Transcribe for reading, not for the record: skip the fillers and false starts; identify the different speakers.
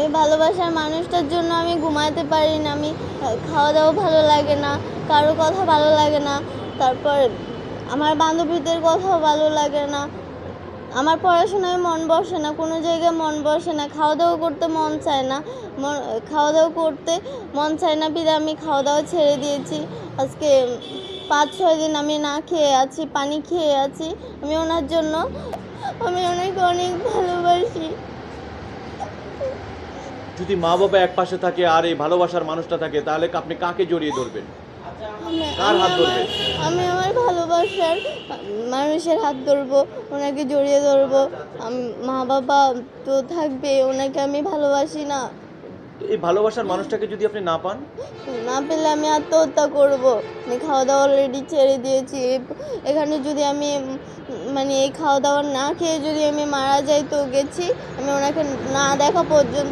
Speaker 1: এই ভালোবাসার মানুষটার জন্য আমি ঘুমাতে পারি না, আমি খাওয়া দাওয়া ভালো লাগে না, কারো কথা ভালো লাগে না, তারপর আমার বান্ধবীদের কথাও ভালো লাগে না, আমার পড়াশোনায় মন বসে না, কোনো জায়গায় মন বসে না, খাওয়া দাওয়া করতে মন চায় না, খাওয়া দাওয়া করতে মন চায় না বিধায় আমি খাওয়া দাওয়া ছেড়ে দিয়েছি। আজকে 5-6 দিন আমি না খেয়ে আছি, পানি খেয়ে আছি। আমি ওনার জন্য আমি ওনাকে অনেক ভালোবাসি।
Speaker 2: যদি মা বাবা এক পাশে থাকে আর এই ভালোবাসার মানুষটা থাকে, তাহলে আপনি কাকে জড়িয়ে ধরবেন? কার হাত ধরবেন?
Speaker 1: আমি আমার ভালোবাসার মানুষের হাত ধরবো, ওনাকে জড়িয়ে ধরবো। মা বাবা তো থাকবে, ওনাকে আমি ভালোবাসি না।
Speaker 2: তো এই ভালোবাসার মানুষটাকে যদি আপনি না পান?
Speaker 1: না পেলে আমি আত্মহত্যা করব। আমি খাওয়া দাওয়া অলরেডি ছেড়ে দিয়েছি। এখানে যদি আমি মানে এই খাওয়া দাওয়া না খেয়ে যদি আমি মারা যাই তো গেছি। আমি ওনাকে না দেখা পর্যন্ত